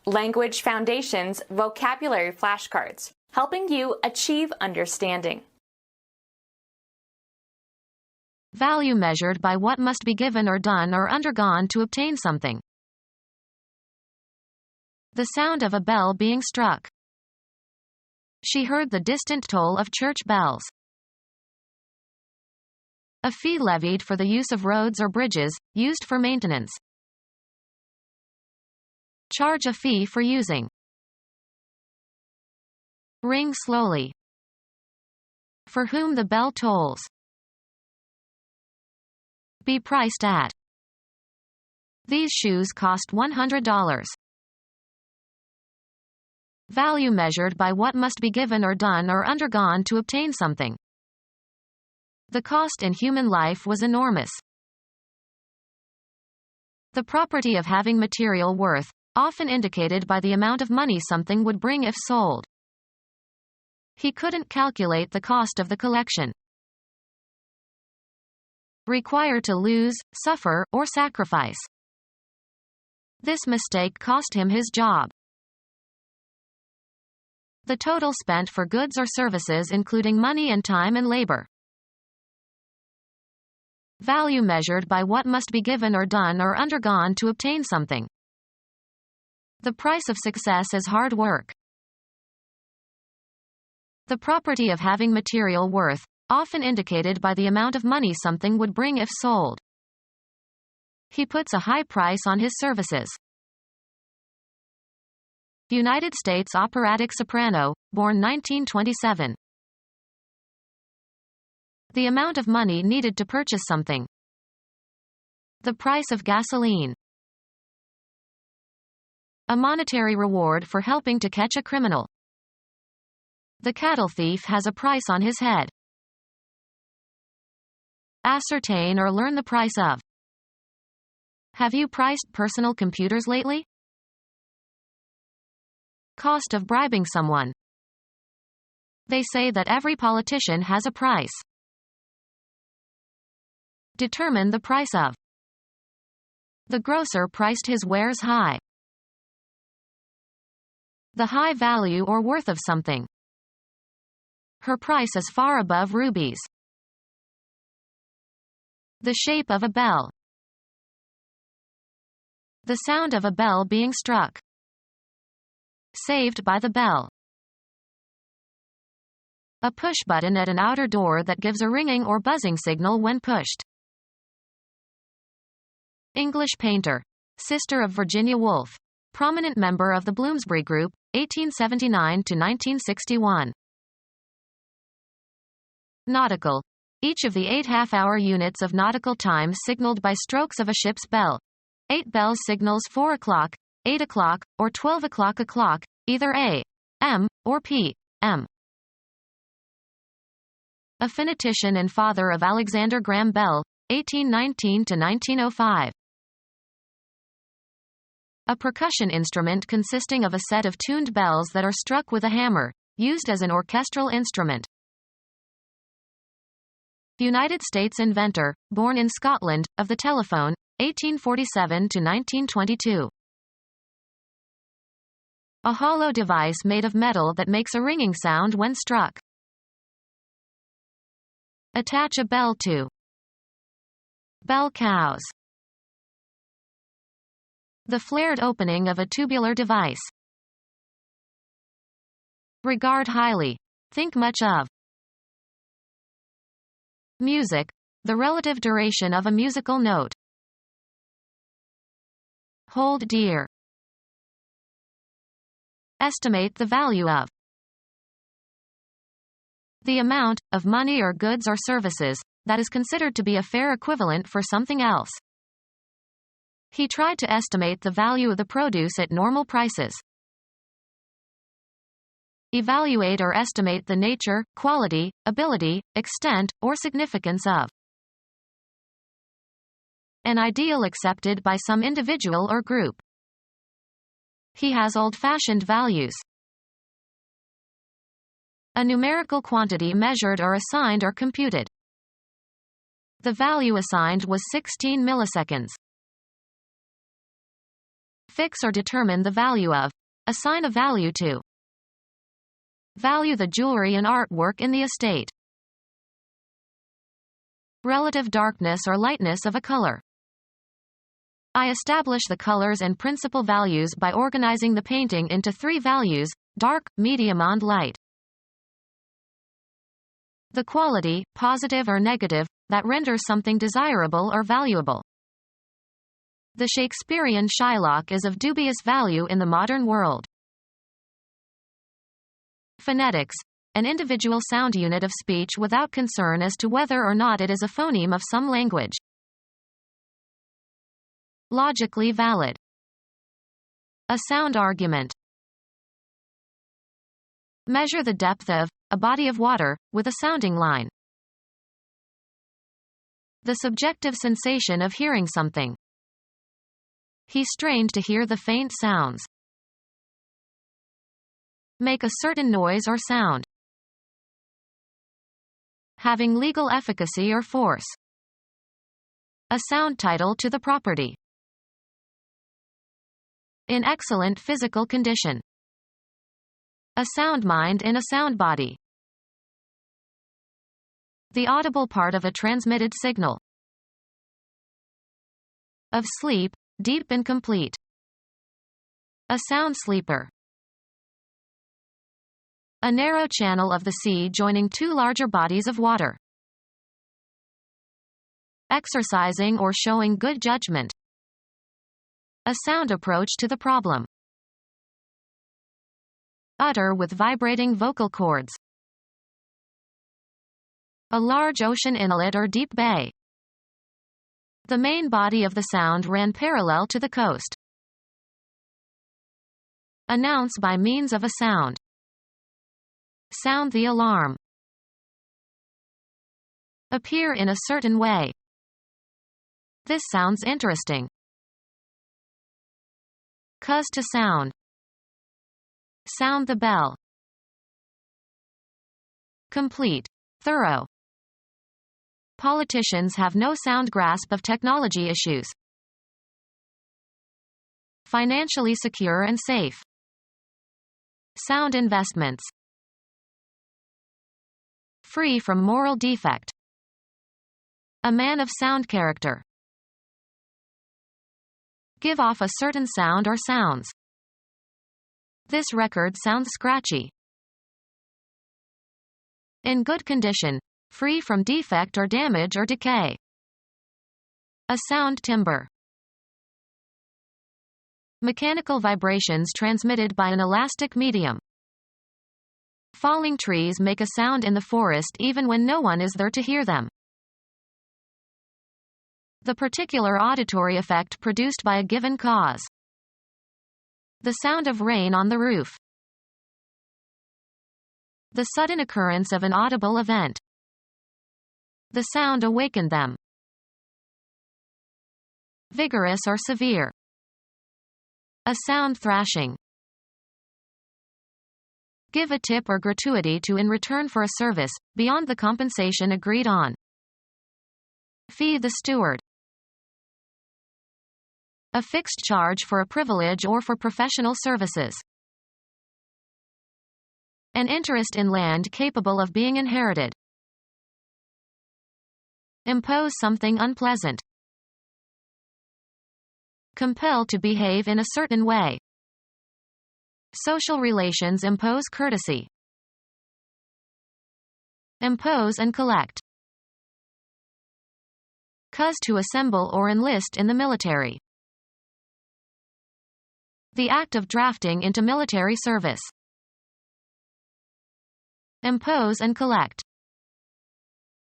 Language Foundations Vocabulary Flashcards, helping you achieve understanding. Value measured by what must be given or done or undergone to obtain something. The sound of a bell being struck. She heard the distant toll of church bells. A fee levied for the use of roads or bridges, used for maintenance. Charge a fee for using. Ring slowly. For whom the bell tolls. Be priced at. These shoes cost $100. Value measured by what must be given or done or undergone to obtain something. The cost in human life was enormous. The property of having material worth, often indicated by the amount of money something would bring if sold. He couldn't calculate the cost of the collection. Require to lose, suffer, or sacrifice. This mistake cost him his job. The total spent for goods or services including money and time and labor. Value measured by what must be given or done or undergone to obtain something. The price of success is hard work. The property of having material worth, often indicated by the amount of money something would bring if sold. He puts a high price on his services. United States operatic soprano, born 1927. The amount of money needed to purchase something. The price of gasoline. A monetary reward for helping to catch a criminal. The cattle thief has a price on his head. Ascertain or learn the price of. Have you priced personal computers lately? Cost of bribing someone. They say that every politician has a price. Determine the price of. The grocer priced his wares high. The high value or worth of something. Her price is far above rubies. The shape of a bell. The sound of a bell being struck. Saved by the bell. A push button at an outer door that gives a ringing or buzzing signal when pushed. English painter. Sister of Virginia Woolf. Prominent member of the Bloomsbury Group, 1879 to 1961. Nautical. Each of the 8 half-hour units of nautical time signaled by strokes of a ship's bell. 8 bells signals 4 o'clock, 8 o'clock, or 12 o'clock, either a.m. or p.m. A phonetician and father of Alexander Graham Bell, 1819 to 1905. A percussion instrument consisting of a set of tuned bells that are struck with a hammer, used as an orchestral instrument. United States inventor, born in Scotland, of the telephone, 1847 to 1922. A hollow device made of metal that makes a ringing sound when struck. Attach a bell to. Bell cows. The flared opening of a tubular device. Regard highly. Think much of. Music. The relative duration of a musical note. Hold dear. Estimate the value of. The amount, of money or goods or services, that is considered to be a fair equivalent for something else. He tried to estimate the value of the produce at normal prices. Evaluate or estimate the nature, quality, ability, extent, or significance of. An ideal accepted by some individual or group. He has old-fashioned values. A numerical quantity measured or assigned or computed. The value assigned was 16 milliseconds. Fix or determine the value of. Assign a value to. Value the jewelry and artwork in the estate. Relative darkness or lightness of a color. I establish the colors and principal values by organizing the painting into 3 values: dark, medium and light. The quality, positive or negative, that renders something desirable or valuable. The Shakespearean Shylock is of dubious value in the modern world. Phonetics, an individual sound unit of speech without concern as to whether or not it is a phoneme of some language. Logically valid. A sound argument. Measure the depth of a body of water with a sounding line. The subjective sensation of hearing something. He strained to hear the faint sounds. Make a certain noise or sound. Having legal efficacy or force. A sound title to the property. In excellent physical condition. A sound mind in a sound body. The audible part of a transmitted signal. Of sleep, deep and complete. A sound sleeper. A narrow channel of the sea joining 2 larger bodies of water. Exercising or showing good judgment. A sound approach to the problem. Utter with vibrating vocal cords. A large ocean inlet or deep bay. The main body of the sound ran parallel to the coast. Announce by means of a sound. Sound the alarm. Appear in a certain way. This sounds interesting. Cause to sound. Sound the bell. Complete. Thorough. Politicians have no sound grasp of technology issues. Financially secure and safe. Sound investments. Free from moral defect. A man of sound character. Give off a certain sound or sounds. This record sounds scratchy. In good condition, free from defect or damage or decay. A sound timbre. Mechanical vibrations transmitted by an elastic medium. Falling trees make a sound in the forest even when no one is there to hear them. The particular auditory effect produced by a given cause. The sound of rain on the roof. The sudden occurrence of an audible event. The sound awakened them. Vigorous or severe. A sound thrashing. Give a tip or gratuity to in return for a service, beyond the compensation agreed on. Fee the steward. A fixed charge for a privilege or for professional services. An interest in land capable of being inherited. Impose something unpleasant. Compel to behave in a certain way. Social relations impose courtesy. Impose and collect. Cause to assemble or enlist in the military. The act of drafting into military service. Impose and collect.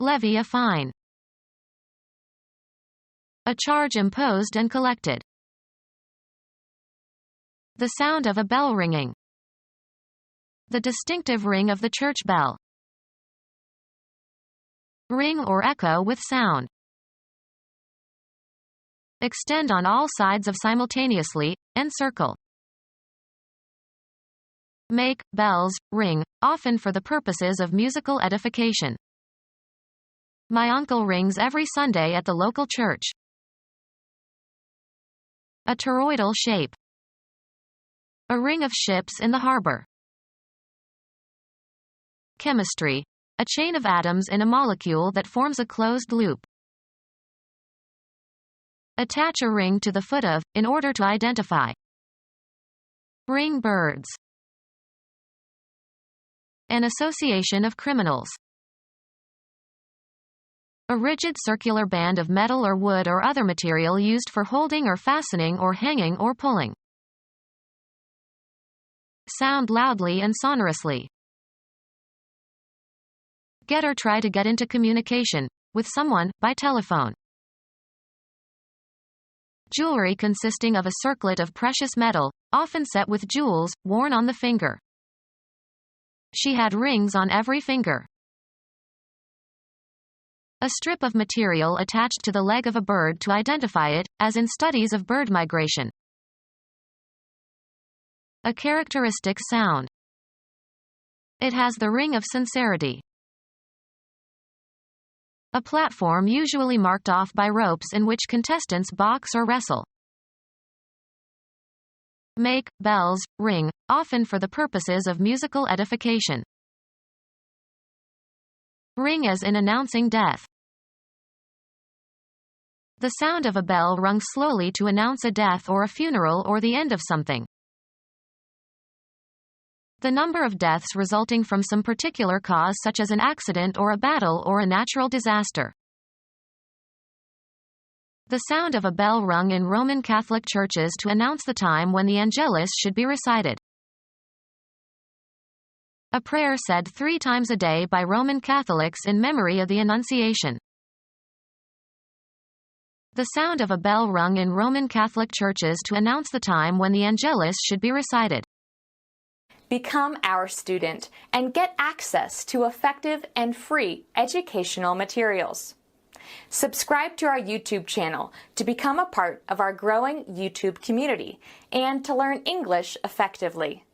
Levy a fine. A charge imposed and collected. The sound of a bell ringing. The distinctive ring of the church bell. Ring or echo with sound. Extend on all sides of simultaneously, encircle. Make bells ring, often for the purposes of musical edification. My uncle rings every Sunday at the local church. A toroidal shape. A ring of ships in the harbor. Chemistry. A chain of atoms in a molecule that forms a closed loop. Attach a ring to the foot of, in order to identify. Ring birds. An association of criminals. A rigid circular band of metal or wood or other material used for holding or fastening or hanging or pulling. Sound loudly and sonorously. Get or try to get into communication with someone by telephone. Jewelry consisting of a circlet of precious metal, often set with jewels, worn on the finger. She had rings on every finger. A strip of material attached to the leg of a bird to identify it, as in studies of bird migration. A characteristic sound. It has the ring of sincerity. A platform usually marked off by ropes in which contestants box or wrestle. Make, bells, ring, often for the purposes of musical edification. Ring as in announcing death. The sound of a bell rung slowly to announce a death or a funeral or the end of something. The number of deaths resulting from some particular cause such as an accident or a battle or a natural disaster. The sound of a bell rung in Roman Catholic churches to announce the time when the Angelus should be recited. A prayer said 3 times a day by Roman Catholics in memory of the Annunciation. The sound of a bell rung in Roman Catholic churches to announce the time when the Angelus should be recited. Become our student and get access to effective and free educational materials. Subscribe to our YouTube channel to become a part of our growing YouTube community and to learn English effectively.